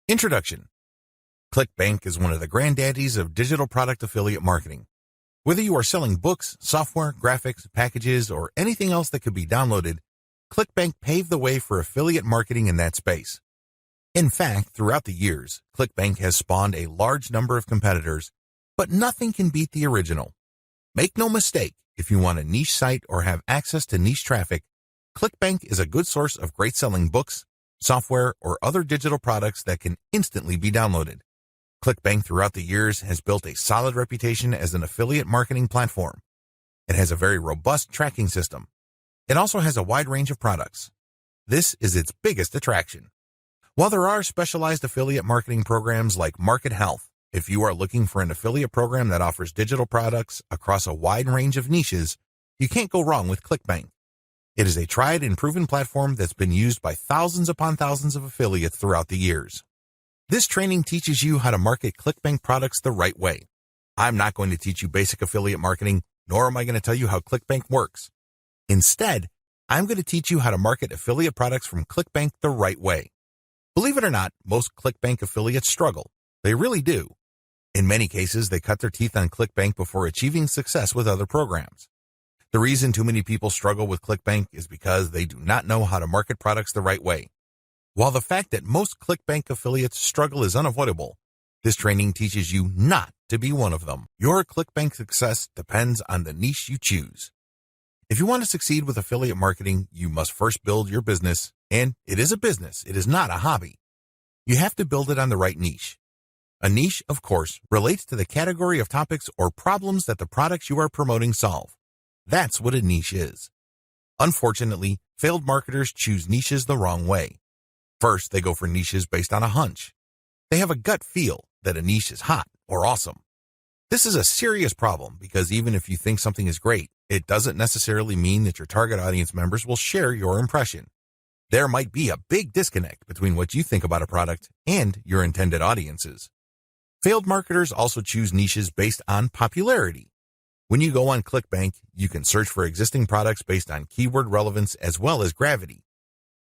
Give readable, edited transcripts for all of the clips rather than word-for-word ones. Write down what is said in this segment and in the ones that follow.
Introduction. ClickBank is one of the granddaddies of digital product affiliate marketing. Whether you are selling books, software, graphics, packages, or anything else that could be downloaded, ClickBank paved the way for affiliate marketing in that space. In fact, throughout the years, ClickBank has spawned a large number of competitors, but nothing can beat the original. Make no mistake, if you want a niche site or have access to niche traffic, ClickBank is a good source of great selling books, software, or other digital products that can instantly be downloaded. ClickBank throughout the years has built a solid reputation as an affiliate marketing platform. It has a very robust tracking system. It also has a wide range of products. This is its biggest attraction. While there are specialized affiliate marketing programs like Market Health, if you are looking for an affiliate program that offers digital products across a wide range of niches, you can't go wrong with ClickBank. It is a tried and proven platform that's been used by thousands upon thousands of affiliates throughout the years. This training teaches you how to market ClickBank products the right way. I'm not going to teach you basic affiliate marketing, nor am I going to tell you how ClickBank works. Instead, I'm going to teach you how to market affiliate products from ClickBank the right way. Believe it or not, most ClickBank affiliates struggle. They really do. In many cases, they cut their teeth on ClickBank before achieving success with other programs. The reason too many people struggle with ClickBank is because they do not know how to market products the right way. While the fact that most ClickBank affiliates struggle is unavoidable, this training teaches you not to be one of them. Your ClickBank success depends on the niche you choose. If you want to succeed with affiliate marketing, you must first build your business, and it is a business, it is not a hobby. You have to build it on the right niche. A niche, of course, relates to the category of topics or problems that the products you are promoting solve. That's what a niche is. Unfortunately, failed marketers choose niches the wrong way. First, they go for niches based on a hunch. They have a gut feel that a niche is hot or awesome. This is a serious problem because even if you think something is great, it doesn't necessarily mean that your target audience members will share your impression. There might be a big disconnect between what you think about a product and your intended audiences. Failed marketers also choose niches based on popularity. When you go on ClickBank, you can search for existing products based on keyword relevance as well as gravity.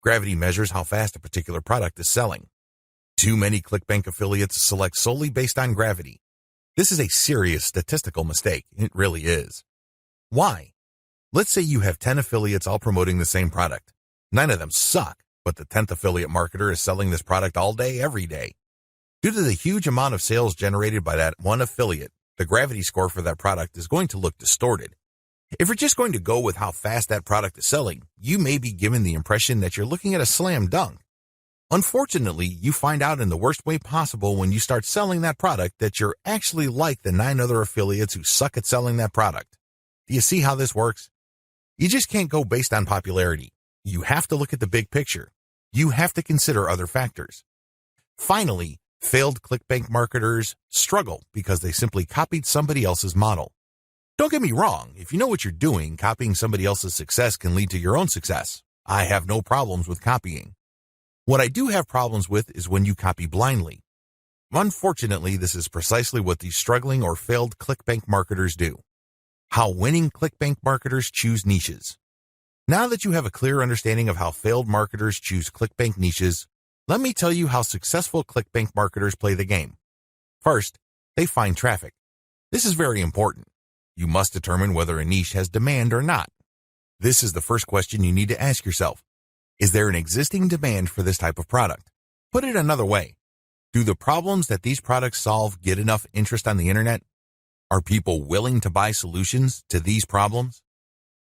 Gravity measures how fast a particular product is selling. Too many ClickBank affiliates select solely based on gravity. This is a serious statistical mistake. It really is. Why? Let's say you have 10 affiliates all promoting the same product. 9 of them suck, but the 10th affiliate marketer is selling this product all day, every day. Due to the huge amount of sales generated by that one affiliate, the gravity score for that product is going to look distorted. If you're just going to go with how fast that product is selling, you may be given the impression that you're looking at a slam dunk. Unfortunately, you find out in the worst way possible when you start selling that product that you're actually like the 9 other affiliates who suck at selling that product. Do you see how this works? You just can't go based on popularity. You have to look at the big picture. You have to consider other factors. Finally, failed ClickBank marketers struggle because they simply copied somebody else's model. Don't get me wrong, if you know what you're doing, copying somebody else's success can lead to your own success. I have no problems with copying. What I do have problems with is when you copy blindly. Unfortunately, this is precisely what these struggling or failed ClickBank marketers do. How winning ClickBank marketers choose niches. Now that you have a clear understanding of how failed marketers choose ClickBank niches, let me tell you how successful ClickBank marketers play the game. First, they find traffic. This is very important. You must determine whether a niche has demand or not. This is the first question you need to ask yourself. Is there an existing demand for this type of product? Put it another way. Do the problems that these products solve get enough interest on the internet? Are people willing to buy solutions to these problems?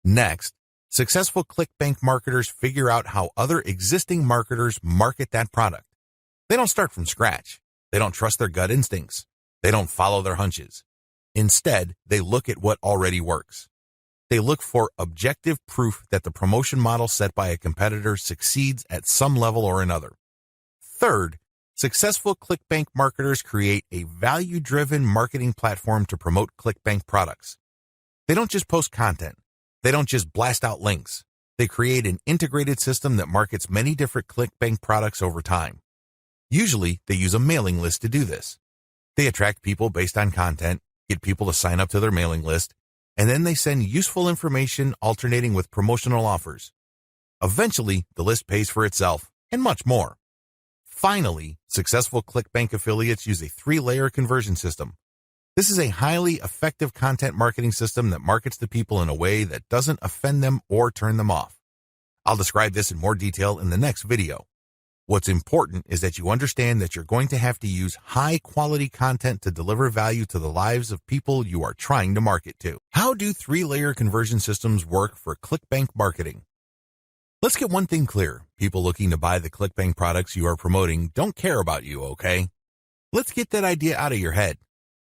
Next, successful ClickBank marketers figure out how other existing marketers market that product. They don't start from scratch. They don't trust their gut instincts. They don't follow their hunches. Instead, they look at what already works. They look for objective proof that the promotion model set by a competitor succeeds at some level or another. Third, successful ClickBank marketers create a value-driven marketing platform to promote ClickBank products. They don't just post content. They don't just blast out links. They create an integrated system that markets many different ClickBank products over time. Usually, they use a mailing list to do this. They attract people based on content, get people to sign up to their mailing list, and then they send useful information alternating with promotional offers. Eventually, the list pays for itself, and much more. Finally, successful ClickBank affiliates use a 3-layer conversion system. This is a highly effective content marketing system that markets to people in a way that doesn't offend them or turn them off. I'll describe this in more detail in the next video. What's important is that you understand that you're going to have to use high-quality content to deliver value to the lives of people you are trying to market to. How do 3-layer conversion systems work for ClickBank marketing? Let's get one thing clear. People looking to buy the ClickBank products you are promoting don't care about you, okay? Let's get that idea out of your head.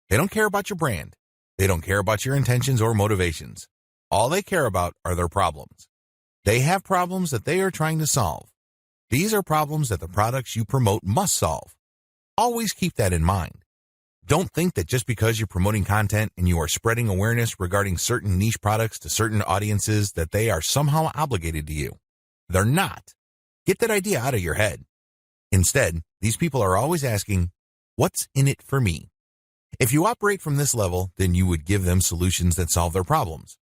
They don't care about your brand. They don't care about your intentions or motivations. All they care about are their problems. They have problems that they are trying to solve. These are problems that the products you promote must solve. Always keep that in mind. Don't think that just because you're promoting content and you are spreading awareness regarding certain niche products to certain audiences that they are somehow obligated to you. They're not. Get that idea out of your head. Instead, these people are always asking, what's in it for me? If you operate from this level, then you would give them solutions that solve their problems.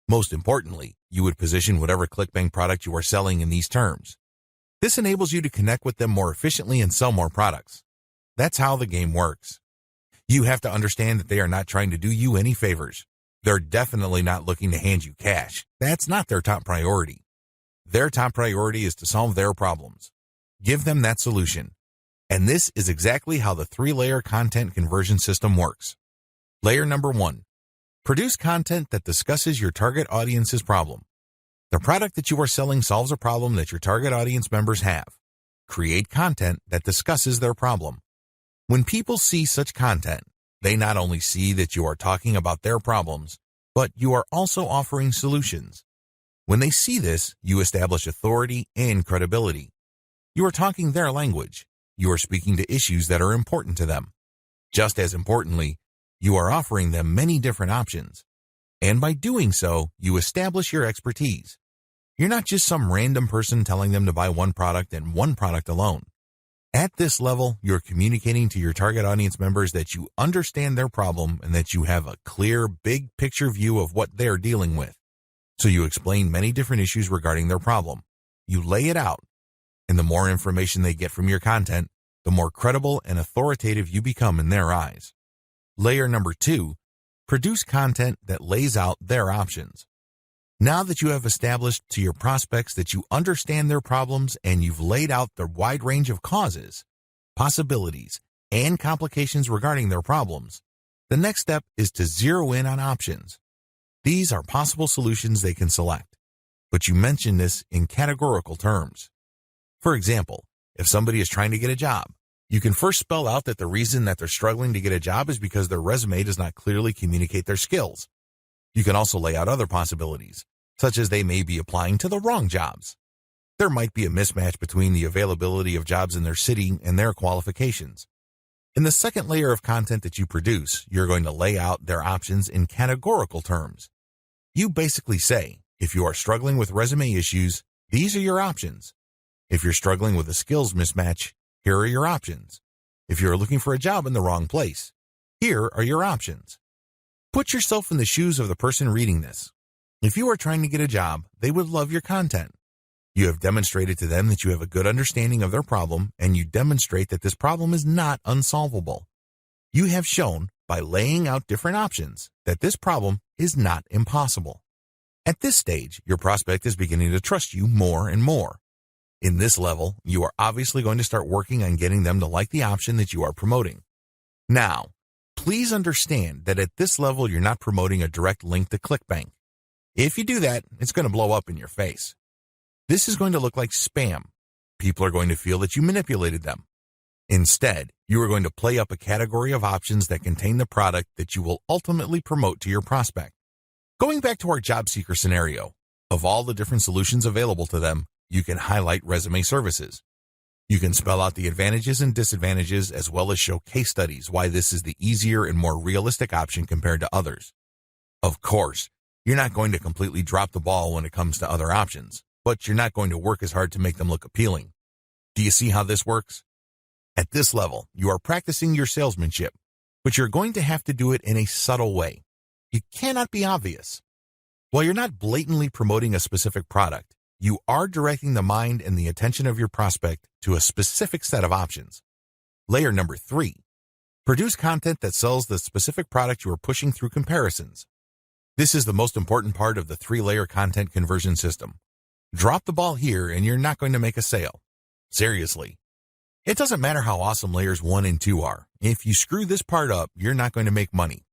Most importantly, you would position whatever ClickBank product you are selling in these terms. This enables you to connect with them more efficiently and sell more products. That's how the game works. You have to understand that they are not trying to do you any favors. They're definitely not looking to hand you cash. That's not their top priority. Their top priority is to solve their problems. Give them that solution. And this is exactly how the 3-layer content conversion system works. Layer number 1. Produce content that discusses your target audience's problem. The product that you are selling solves a problem that your target audience members have. Create content that discusses their problem. When people see such content, they not only see that you are talking about their problems, but you are also offering solutions. When they see this, you establish authority and credibility. You are talking their language. You are speaking to issues that are important to them. Just as importantly, you are offering them many different options. And by doing so, you establish your expertise. You're not just some random person telling them to buy one product and one product alone. At this level, you're communicating to your target audience members that you understand their problem and that you have a clear, big picture view of what they're dealing with. So you explain many different issues regarding their problem. You lay it out. And the more information they get from your content, the more credible and authoritative you become in their eyes. Layer number 2, produce content that lays out their options. Now that you have established to your prospects that you understand their problems and you've laid out the wide range of causes, possibilities, and complications regarding their problems, the next step is to zero in on options. These are possible solutions they can select, but you mention this in categorical terms. For example, if somebody is trying to get a job, you can first spell out that the reason that they're struggling to get a job is because their resume does not clearly communicate their skills. You can also lay out other possibilities, such as they may be applying to the wrong jobs. There might be a mismatch between the availability of jobs in their city and their qualifications. In the second layer of content that you produce, you're going to lay out their options in categorical terms. You basically say, if you are struggling with resume issues, these are your options. If you're struggling with a skills mismatch, here are your options. If you're looking for a job in the wrong place, here are your options. Put yourself in the shoes of the person reading this. If you are trying to get a job, they would love your content. You have demonstrated to them that you have a good understanding of their problem, and you demonstrate that this problem is not unsolvable. You have shown, by laying out different options, that this problem is not impossible. At this stage, your prospect is beginning to trust you more and more. In this level, you are obviously going to start working on getting them to like the option that you are promoting. Now, please understand that at this level, you're not promoting a direct link to ClickBank. If you do that, it's going to blow up in your face. This is going to look like spam. People are going to feel that you manipulated them. Instead, you are going to play up a category of options that contain the product that you will ultimately promote to your prospect. Going back to our job seeker scenario, of all the different solutions available to them, you can highlight resume services. You can spell out the advantages and disadvantages as well as show case studies why this is the easier and more realistic option compared to others. Of course, you're not going to completely drop the ball when it comes to other options, but you're not going to work as hard to make them look appealing. Do you see how this works? At this level, you are practicing your salesmanship, but you're going to have to do it in a subtle way. You cannot be obvious. While you're not blatantly promoting a specific product, you are directing the mind and the attention of your prospect to a specific set of options. Layer number 3. Produce content that sells the specific product you are pushing through comparisons. This is the most important part of the 3-layer content conversion system. Drop the ball here and you're not going to make a sale. Seriously. It doesn't matter how awesome layers 1 and 2 are. If you screw this part up, you're not going to make money.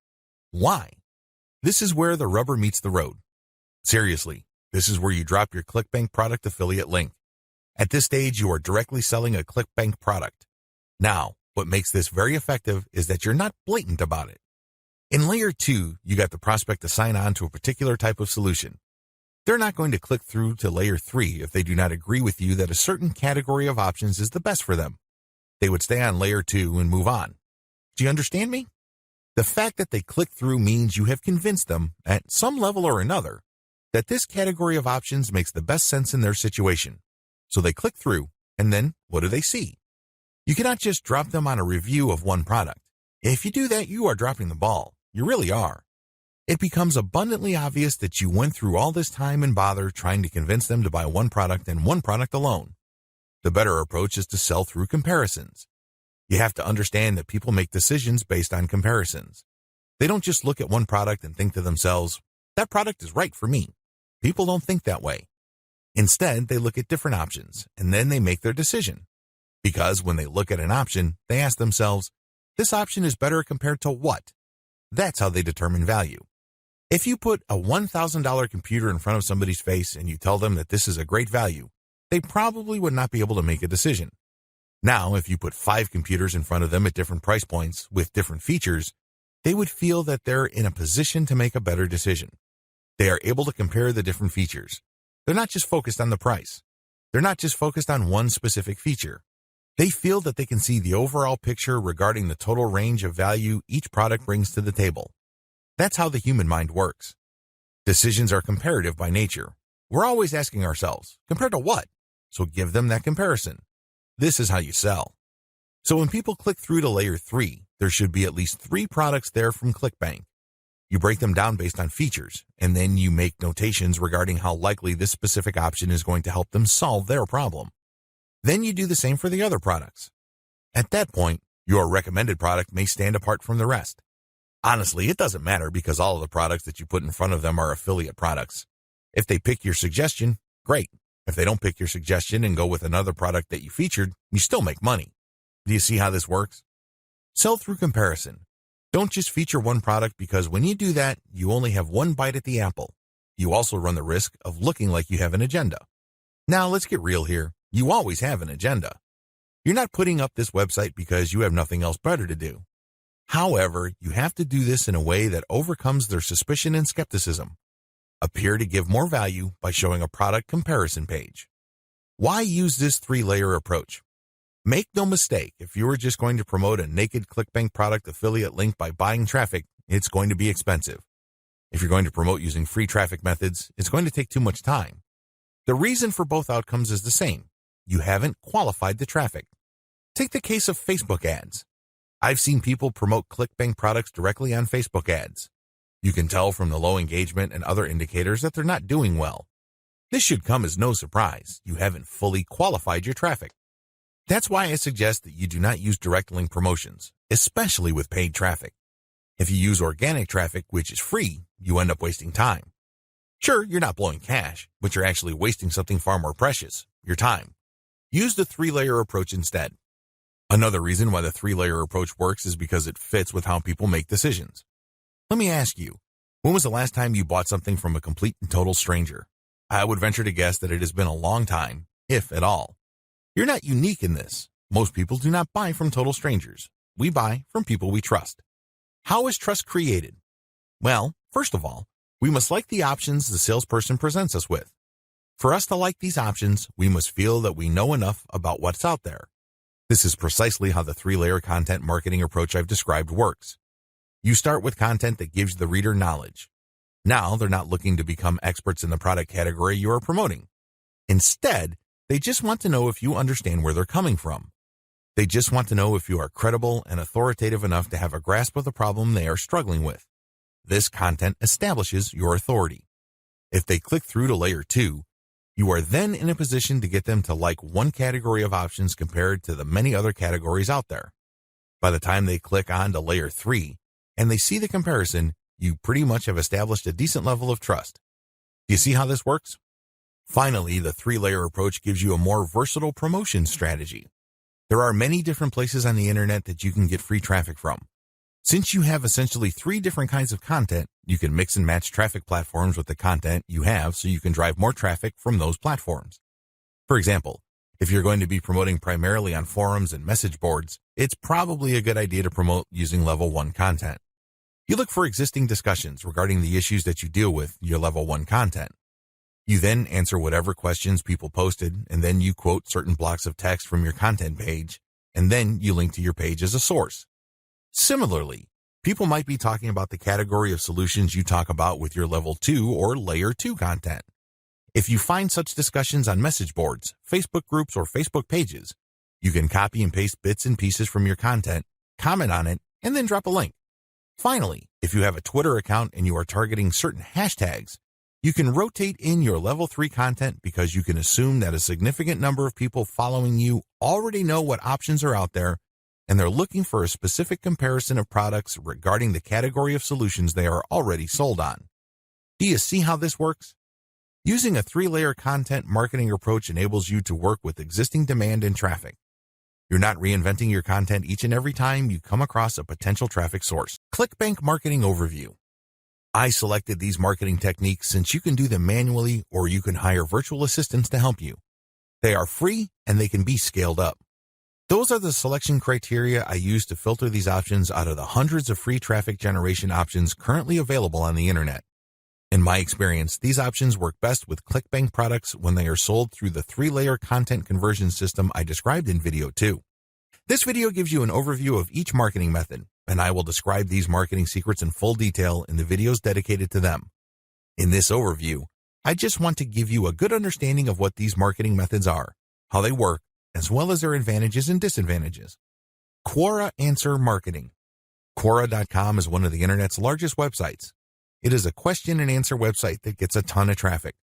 Why? This is where the rubber meets the road. Seriously, this is where you drop your ClickBank product affiliate link. At this stage, you are directly selling a ClickBank product. Now, what makes this very effective is that you're not blatant about it. In layer 2, you got the prospect to sign on to a particular type of solution. They're not going to click through to layer 3 if they do not agree with you that a certain category of options is the best for them. They would stay on layer 2 and move on. Do you understand me? The fact that they click through means you have convinced them, at some level or another, that this category of options makes the best sense in their situation. So they click through, and then what do they see? You cannot just drop them on a review of one product. If you do that, you are dropping the ball. You really are. It becomes abundantly obvious that you went through all this time and bother trying to convince them to buy one product and one product alone. The better approach is to sell through comparisons. You have to understand that people make decisions based on comparisons. They don't just look at one product and think to themselves, that product is right for me. People don't think that way. Instead, they look at different options, and then they make their decision. Because when they look at an option, they ask themselves, this option is better compared to what? That's how they determine value. If you put a $1,000 computer in front of somebody's face and you tell them that this is a great value, they probably would not be able to make a decision. Now, if you put 5 computers in front of them at different price points with different features, they would feel that they're in a position to make a better decision. They are able to compare the different features. They're not just focused on the price. They're not just focused on one specific feature. They feel that they can see the overall picture regarding the total range of value each product brings to the table. That's how the human mind works. Decisions are comparative by nature. We're always asking ourselves, compared to what? So give them that comparison. This is how you sell. So when people click through to layer 3, there should be at least 3 products there from ClickBank. You break them down based on features, and then you make notations regarding how likely this specific option is going to help them solve their problem. Then you do the same for the other products. At that point, your recommended product may stand apart from the rest. Honestly, it doesn't matter because all of the products that you put in front of them are affiliate products. If they pick your suggestion, great. If they don't pick your suggestion and go with another product that you featured, you still make money. Do you see how this works? Sell through comparison. Don't just feature one product because when you do that, you only have one bite at the apple. You also run the risk of looking like you have an agenda. Now, let's get real here. You always have an agenda. You're not putting up this website because you have nothing else better to do. However, you have to do this in a way that overcomes their suspicion and skepticism. Appear to give more value by showing a product comparison page. Why use this 3-layer approach? Make no mistake, if you are just going to promote a naked ClickBank product affiliate link by buying traffic, it's going to be expensive. If you're going to promote using free traffic methods, it's going to take too much time. The reason for both outcomes is the same. You haven't qualified the traffic. Take the case of Facebook ads. I've seen people promote ClickBank products directly on Facebook ads. You can tell from the low engagement and other indicators that they're not doing well. This should come as no surprise. You haven't fully qualified your traffic. That's why I suggest that you do not use direct link promotions, especially with paid traffic. If you use organic traffic, which is free, you end up wasting time. Sure, you're not blowing cash, but you're actually wasting something far more precious, your time. Use the 3-layer approach instead. Another reason why the 3-layer approach works is because it fits with how people make decisions. Let me ask you, when was the last time you bought something from a complete and total stranger? I would venture to guess that it has been a long time, if at all. You're not unique in this. Most people do not buy from total strangers. We buy from people we trust. How is trust created? Well, first of all, we must like the options the salesperson presents us with. For us to like these options, we must feel that we know enough about what's out there. This is precisely how the 3-layer content marketing approach I've described works. You start with content that gives the reader knowledge. Now they're not looking to become experts in the product category you are promoting. Instead, they just want to know if you understand where they're coming from. They just want to know if you are credible and authoritative enough to have a grasp of the problem they are struggling with. This content establishes your authority. If they click through to layer 2, You are then in a position to get them to like one category of options compared to the many other categories out there. By the time they click on to layer 3 and they see the comparison, you pretty much have established a decent level of trust. Do you see how this works? Finally, the 3-layer approach gives you a more versatile promotion strategy. There are many different places on the internet that you can get free traffic from. Since you have essentially 3 different kinds of content, you can mix and match traffic platforms with the content you have so you can drive more traffic from those platforms. For example, if you're going to be promoting primarily on forums and message boards, it's probably a good idea to promote using level 1 content. You look for existing discussions regarding the issues that you deal with your level 1 content. You then answer whatever questions people posted, and then you quote certain blocks of text from your content page, and then you link to your page as a source. Similarly, people might be talking about the category of solutions you talk about with your level 2 or layer 2 content. If you find such discussions on message boards, Facebook groups, or Facebook pages, you can copy and paste bits and pieces from your content, comment on it, and then drop a link. Finally, if you have a Twitter account and you are targeting certain hashtags, you can rotate in your level 3 content because you can assume that a significant number of people following you already know what options are out there and they're looking for a specific comparison of products regarding the category of solutions they are already sold on. Do you see how this works? Using a 3-layer content marketing approach enables you to work with existing demand and traffic. You're not reinventing your content each and every time you come across a potential traffic source. ClickBank Marketing Overview. I selected these marketing techniques since you can do them manually or you can hire virtual assistants to help you. They are free and they can be scaled up. Those are the selection criteria I use to filter these options out of the hundreds of free traffic generation options currently available on the internet. In my experience, these options work best with ClickBank products when they are sold through the 3-layer content conversion system I described in video 2. This video gives you an overview of each marketing method, and I will describe these marketing secrets in full detail in the videos dedicated to them. In this overview, I just want to give you a good understanding of what these marketing methods are, how they work, as well as their advantages and disadvantages. Quora Answer Marketing. Quora.com is one of the internet's largest websites. It is a question and answer website that gets a ton of traffic.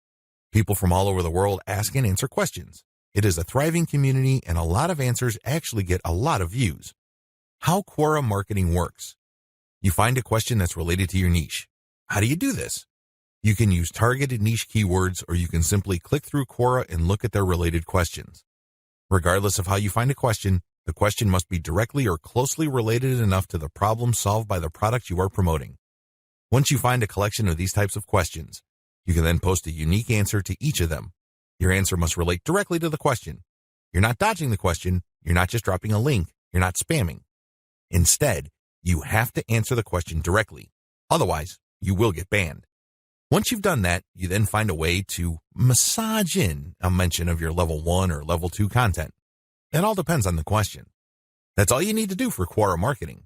People from all over the world ask and answer questions. It is a thriving community and a lot of answers actually get a lot of views. How Quora marketing works. You find a question that's related to your niche. How do you do this? You can use targeted niche keywords or you can simply click through Quora and look at their related questions. Regardless of how you find a question, the question must be directly or closely related enough to the problem solved by the product you are promoting. Once you find a collection of these types of questions, you can then post a unique answer to each of them. Your answer must relate directly to the question. You're not dodging the question. You're not just dropping a link. You're not spamming. Instead, you have to answer the question directly. Otherwise, you will get banned. Once you've done that, you then find a way to massage in a mention of your level 1 or level 2 content. It all depends on the question. That's all you need to do for Quora marketing.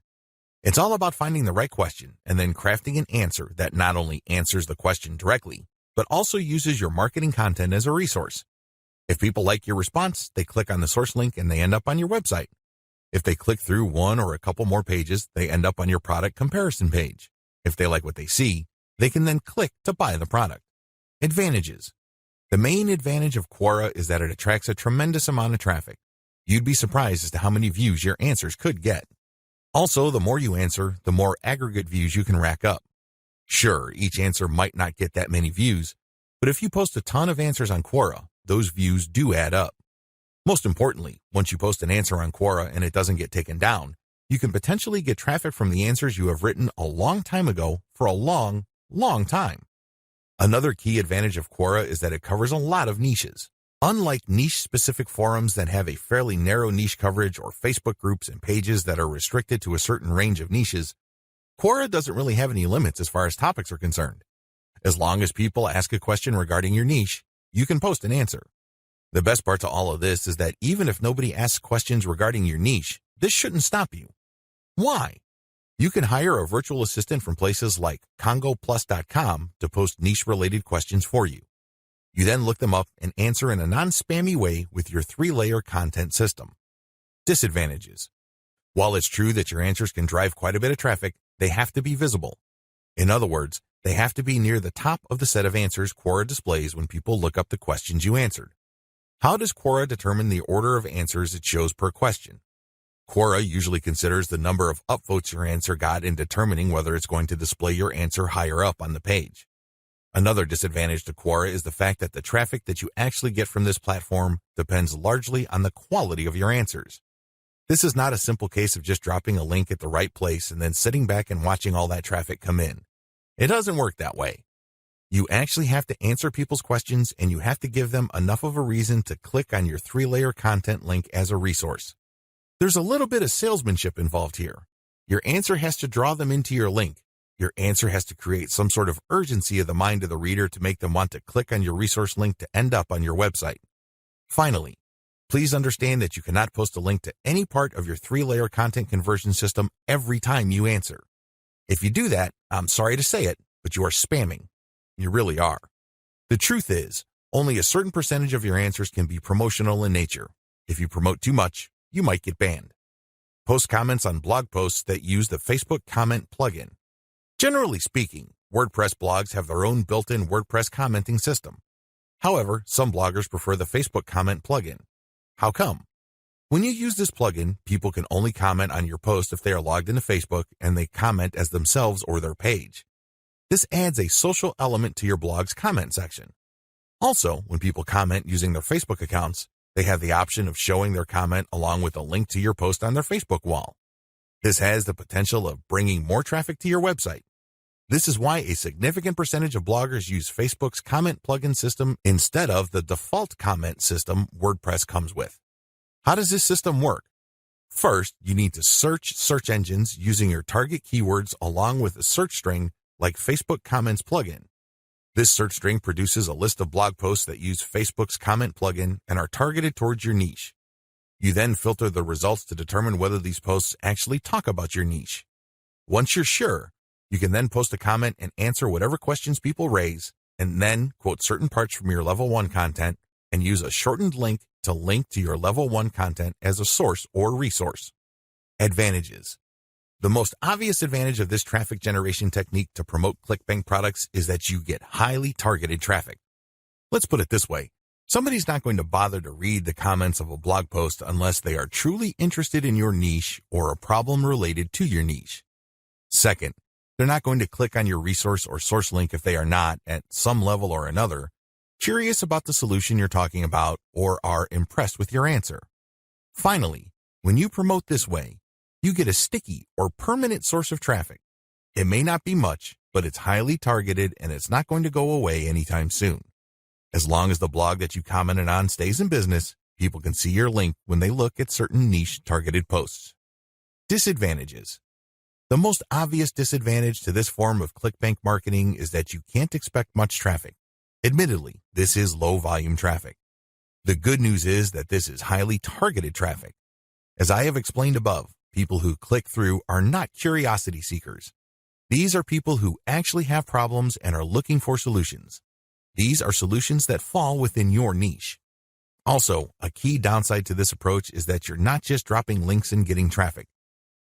It's all about finding the right question and then crafting an answer that not only answers the question directly, but also uses your marketing content as a resource. If people like your response, they click on the source link and they end up on your website. If they click through one or a couple more pages, they end up on your product comparison page. If they like what they see, they can then click to buy the product. Advantages. The main advantage of Quora is that it attracts a tremendous amount of traffic. You'd be surprised as to how many views your answers could get. Also, the more you answer, the more aggregate views you can rack up. Sure, each answer might not get that many views, but if you post a ton of answers on Quora, those views do add up. Most importantly, once you post an answer on Quora and it doesn't get taken down, you can potentially get traffic from the answers you have written a long time ago for a long, long time. Another key advantage of Quora is that it covers a lot of niches. Unlike niche-specific forums that have a fairly narrow niche coverage or Facebook groups and pages that are restricted to a certain range of niches, Quora doesn't really have any limits as far as topics are concerned. As long as people ask a question regarding your niche, you can post an answer. The best part to all of this is that even if nobody asks questions regarding your niche, this shouldn't stop you. Why? You can hire a virtual assistant from places like congoplus.com to post niche-related questions for you. You then look them up and answer in a non-spammy way with your 3-layer content system. Disadvantages. While it's true that your answers can drive quite a bit of traffic, they have to be visible. In other words, they have to be near the top of the set of answers Quora displays when people look up the questions you answered. How does Quora determine the order of answers it shows per question? Quora usually considers the number of upvotes your answer got in determining whether it's going to display your answer higher up on the page. Another disadvantage to Quora is the fact that the traffic that you actually get from this platform depends largely on the quality of your answers. This is not a simple case of just dropping a link at the right place and then sitting back and watching all that traffic come in. It doesn't work that way. You actually have to answer people's questions, and you have to give them enough of a reason to click on your 3-layer content link as a resource. There's a little bit of salesmanship involved here. Your answer has to draw them into your link. Your answer has to create some sort of urgency of the mind of the reader to make them want to click on your resource link to end up on your website. Finally, please understand that you cannot post a link to any part of your 3-layer content conversion system every time you answer. If you do that, I'm sorry to say it, but you are spamming. You really are. The truth is, only a certain percentage of your answers can be promotional in nature. If you promote too much, you might get banned. Post comments on blog posts that use the Facebook comment plugin. Generally speaking, WordPress blogs have their own built-in WordPress commenting system. However, some bloggers prefer the Facebook comment plugin. How come? When you use this plugin, people can only comment on your post if they are logged into Facebook and they comment as themselves or their page. This adds a social element to your blog's comment section. Also, when people comment using their Facebook accounts, they have the option of showing their comment along with a link to your post on their Facebook wall. This has the potential of bringing more traffic to your website. This is why a significant percentage of bloggers use Facebook's comment plugin system instead of the default comment system WordPress comes with. How does this system work? First, you need to search search engines using your target keywords along with a search string like Facebook Comments plugin. This search string produces a list of blog posts that use Facebook's comment plugin and are targeted towards your niche. You then filter the results to determine whether these posts actually talk about your niche. Once you're sure, you can then post a comment and answer whatever questions people raise, and then quote certain parts from your level 1 content and use a shortened link to link to your level 1 content as a source or resource. Advantages. The most obvious advantage of this traffic generation technique to promote ClickBank products is that you get highly targeted traffic. Let's put it this way. Somebody's not going to bother to read the comments of a blog post unless they are truly interested in your niche or a problem related to your niche. Second, they're not going to click on your resource or source link if they are not, at some level or another, curious about the solution you're talking about or are impressed with your answer. Finally, when you promote this way, you get a sticky or permanent source of traffic. It may not be much, but it's highly targeted and it's not going to go away anytime soon. As long as the blog that you commented on stays in business, people can see your link when they look at certain niche targeted posts. Disadvantages. The most obvious disadvantage to this form of ClickBank marketing is that you can't expect much traffic. Admittedly, this is low volume traffic. The good news is that this is highly targeted traffic. As I have explained above, people who click through are not curiosity seekers. These are people who actually have problems and are looking for solutions. These are solutions that fall within your niche. Also, a key downside to this approach is that you're not just dropping links and getting traffic.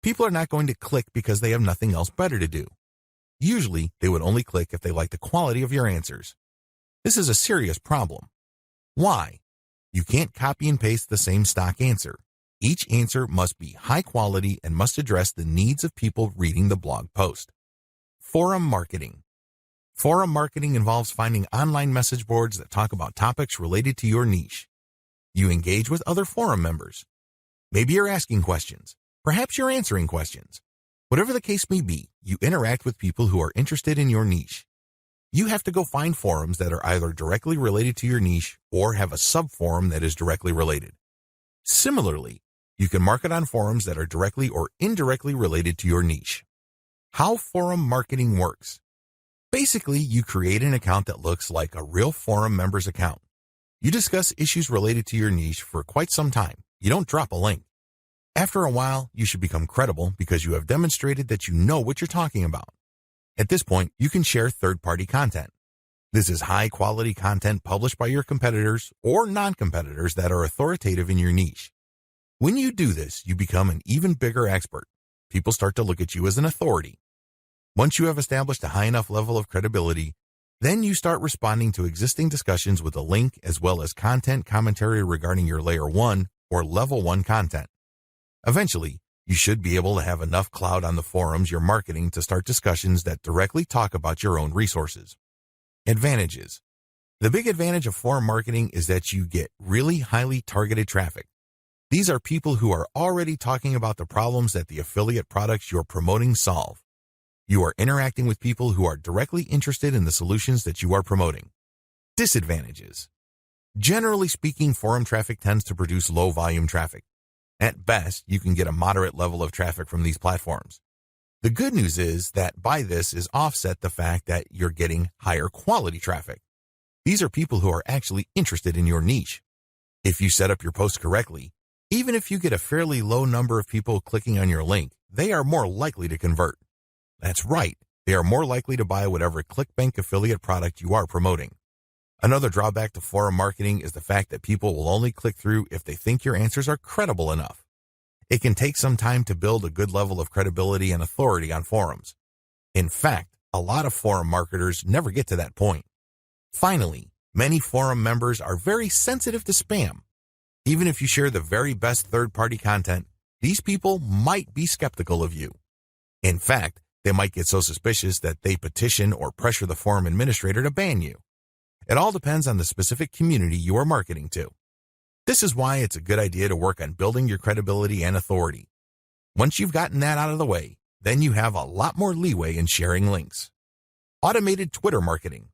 People are not going to click because they have nothing else better to do. Usually, they would only click if they like the quality of your answers. This is a serious problem. Why? You can't copy and paste the same stock answer. Each answer must be high quality and must address the needs of people reading the blog post. Forum marketing. Forum marketing involves finding online message boards that talk about topics related to your niche. You engage with other forum members. Maybe you're asking questions. Perhaps you're answering questions. Whatever the case may be, you interact with people who are interested in your niche. You have to go find forums that are either directly related to your niche or have a sub-forum that is directly related. Similarly, you can market on forums that are directly or indirectly related to your niche. How forum marketing works. Basically, you create an account that looks like a real forum member's account. You discuss issues related to your niche for quite some time. You don't drop a link. After a while, you should become credible because you have demonstrated that you know what you're talking about. At this point, you can share third-party content. This is high-quality content published by your competitors or non-competitors that are authoritative in your niche. When you do this, you become an even bigger expert. People start to look at you as an authority. Once you have established a high enough level of credibility, then you start responding to existing discussions with a link as well as content commentary regarding your Layer 1 or Level 1 content. Eventually, you should be able to have enough clout on the forums you're marketing to start discussions that directly talk about your own resources. Advantages. The big advantage of forum marketing is that you get really highly targeted traffic. These are people who are already talking about the problems that the affiliate products you're promoting solve. You are interacting with people who are directly interested in the solutions that you are promoting. Disadvantages. Generally speaking, forum traffic tends to produce low volume traffic. At best, you can get a moderate level of traffic from these platforms. The good news is that by this is offset the fact that you're getting higher quality traffic. These are people who are actually interested in your niche. If you set up your posts correctly, even if you get a fairly low number of people clicking on your link, they are more likely to convert. That's right, they are more likely to buy whatever clickbank affiliate product you are promoting. Another drawback to forum marketing is the fact that people will only click through if they think your answers are credible enough. It can take some time to build a good level of credibility and authority on forums. In fact, a lot of forum marketers never get to that point. Finally, many forum members are very sensitive to spam. Even if you share the very best third-party content, these people might be skeptical of you. In fact, they might get so suspicious that they petition or pressure the forum administrator to ban you. It all depends on the specific community you are marketing to. This is why it's a good idea to work on building your credibility and authority. Once you've gotten that out of the way, then you have a lot more leeway in sharing links. Automated Twitter marketing.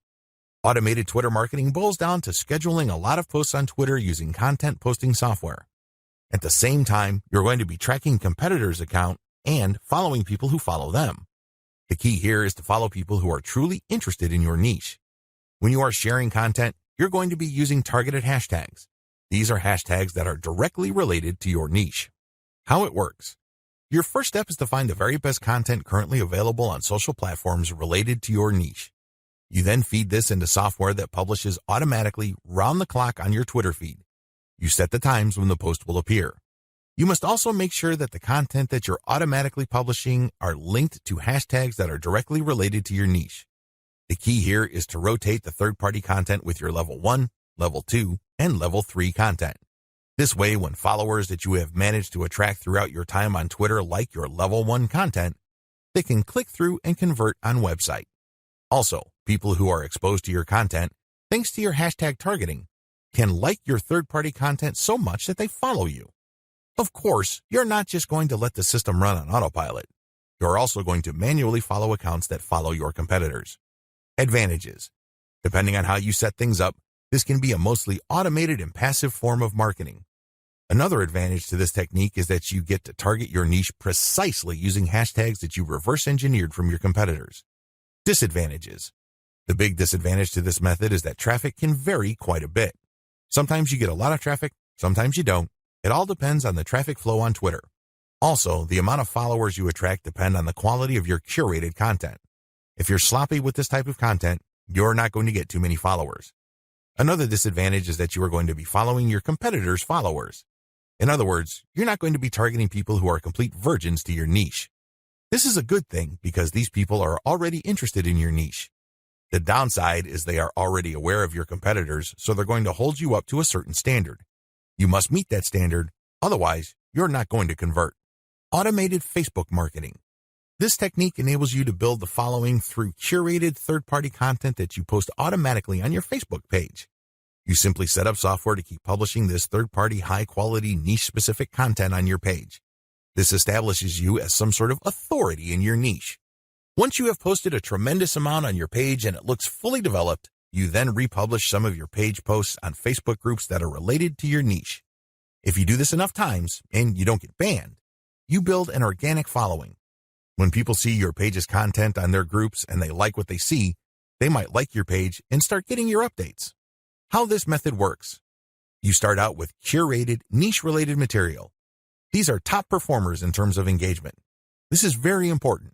Automated Twitter marketing boils down to scheduling a lot of posts on Twitter using content posting software. At the same time, you're going to be tracking competitors' account and following people who follow them. The key here is to follow people who are truly interested in your niche. When you are sharing content, you're going to be using targeted hashtags. These are hashtags that are directly related to your niche. How it works. Your first step is to find the very best content currently available on social platforms related to your niche. You then feed this into software that publishes automatically round the clock on your Twitter feed. You set the times when the post will appear. You must also make sure that the content that you're automatically publishing are linked to hashtags that are directly related to your niche. The key here is to rotate the third-party content with your Level 1, Level 2, and Level 3 content. This way, when followers that you have managed to attract throughout your time on Twitter like your Level 1 content, they can click through and convert on website. Also, people who are exposed to your content, thanks to your hashtag targeting, can like your third-party content so much that they follow you. Of course, you're not just going to let the system run on autopilot. You're also going to manually follow accounts that follow your competitors. Advantages. Depending on how you set things up, this can be a mostly automated and passive form of marketing. Another advantage to this technique is that you get to target your niche precisely using hashtags that you reverse engineered from your competitors. Disadvantages. The big disadvantage to this method is that traffic can vary quite a bit. Sometimes you get a lot of traffic, sometimes you don't. It all depends on the traffic flow on Twitter. Also, the amount of followers you attract depend on the quality of your curated content. If you're sloppy with this type of content, you're not going to get too many followers. Another disadvantage is that you are going to be following your competitors' followers. In other words, you're not going to be targeting people who are complete virgins to your niche. This is a good thing because these people are already interested in your niche. The downside is they are already aware of your competitors, so they're going to hold you up to a certain standard. You must meet that standard, otherwise you're not going to convert. Automated Facebook marketing. This technique enables you to build the following through curated third-party content that you post automatically on your Facebook page. You simply set up software to keep publishing this third-party high-quality niche-specific content on your page. This establishes you as some sort of authority in your niche. Once you have posted a tremendous amount on your page and it looks fully developed, you then republish some of your page posts on Facebook groups that are related to your niche. If you do this enough times and you don't get banned, you build an organic following. When people see your page's content on their groups and they like what they see, they might like your page and start getting your updates. How this method works. You start out with curated, niche-related material. These are top performers in terms of engagement. This is very important.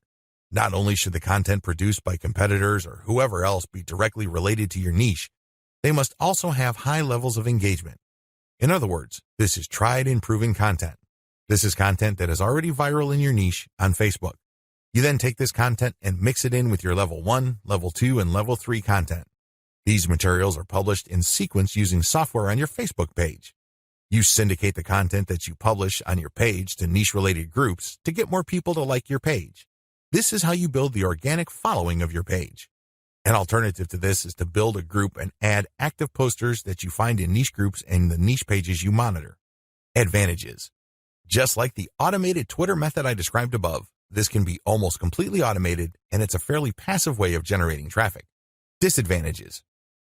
Not only should the content produced by competitors or whoever else be directly related to your niche, they must also have high levels of engagement. In other words, this is tried and proven content. This is content that is already viral in your niche on Facebook. You then take this content and mix it in with your level 1, level 2, and level 3 content. These materials are published in sequence using software on your Facebook page. You syndicate the content that you publish on your page to niche-related groups to get more people to like your page. This is how you build the organic following of your page. An alternative to this is to build a group and add active posters that you find in niche groups and the niche pages you monitor. Advantages. Just like the automated Twitter method I described above, this can be almost completely automated, and it's a fairly passive way of generating traffic. Disadvantages.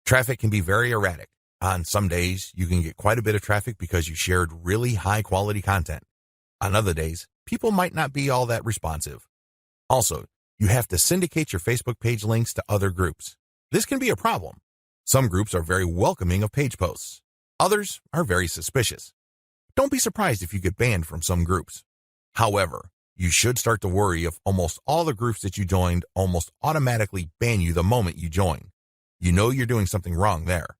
Traffic can be very erratic. On some days, you can get quite a bit of traffic because you shared really high-quality content. On other days, people might not be all that responsive. Also, you have to syndicate your Facebook page links to other groups. This can be a problem. Some groups are very welcoming of page posts. Others are very suspicious. Don't be surprised if you get banned from some groups. However, you should start to worry if almost all the groups that you joined almost automatically ban you the moment you join. You know you're doing something wrong there.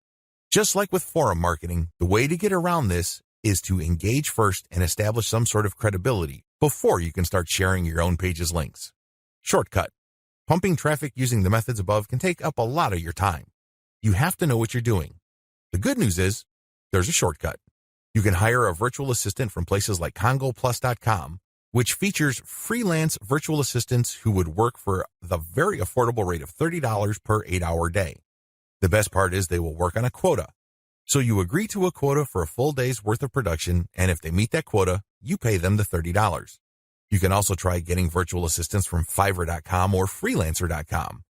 Just like with forum marketing, the way to get around this is to engage first and establish some sort of credibility before you can start sharing your own page's links. Shortcut. Pumping traffic using the methods above can take up a lot of your time. You have to know what you're doing. The good news is, there's a shortcut. You can hire a virtual assistant from places like CongoPlus.com, which features freelance virtual assistants who would work for the very affordable rate of $30 per 8-hour day. The best part is they will work on a quota. So you agree to a quota for a full day's worth of production, and if they meet that quota, you pay them the $30. You can also try getting virtual assistants from Fiverr.com or Freelancer.com.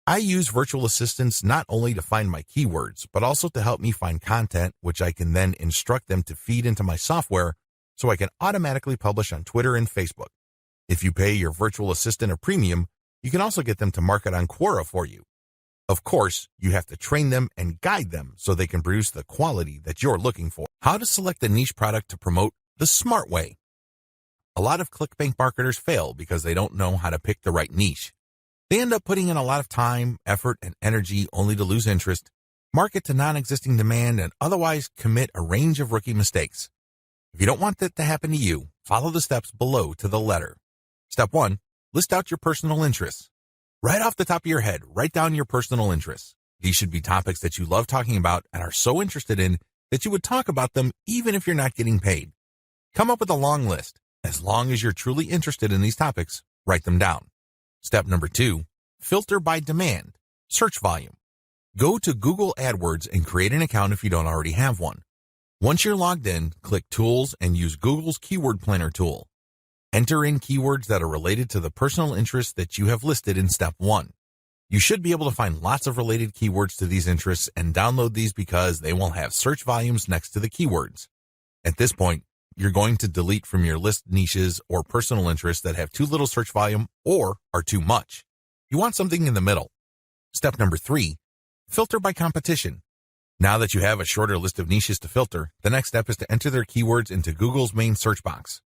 I use virtual assistants not only to find my keywords, but also to help me find content, which I can then instruct them to feed into my software so I can automatically publish on Twitter and Facebook. If you pay your virtual assistant a premium, you can also get them to market on Quora for you. Of course, you have to train them and guide them so they can produce the quality that you're looking for. How to select a niche product to promote the smart way. A lot of clickbank marketers fail because they don't know how to pick the right niche. They end up putting in a lot of time, effort, and energy only to lose interest, market to non-existing demand, and otherwise commit a range of rookie mistakes. If you don't want that to happen to you, follow the steps below to the letter. Step 1. List out your personal interests. Right off the top of your head, write down your personal interests. These should be topics that you love talking about and are so interested in that you would talk about them even if you're not getting paid. Come up with a long list. As long as you're truly interested in these topics, write them down. Step number 2, filter by demand, search volume. Go to Google AdWords and create an account if you don't already have one. Once you're logged in, click Tools and use Google's Keyword Planner tool. Enter in keywords that are related to the personal interests that you have listed in Step 1. You should be able to find lots of related keywords to these interests and download these because they will have search volumes next to the keywords. At this point, you're going to delete from your list niches or personal interests that have too little search volume or are too much. You want something in the middle. Step number 3, filter by competition. Now that you have a shorter list of niches to filter, the next step is to enter their keywords into Google's main search box.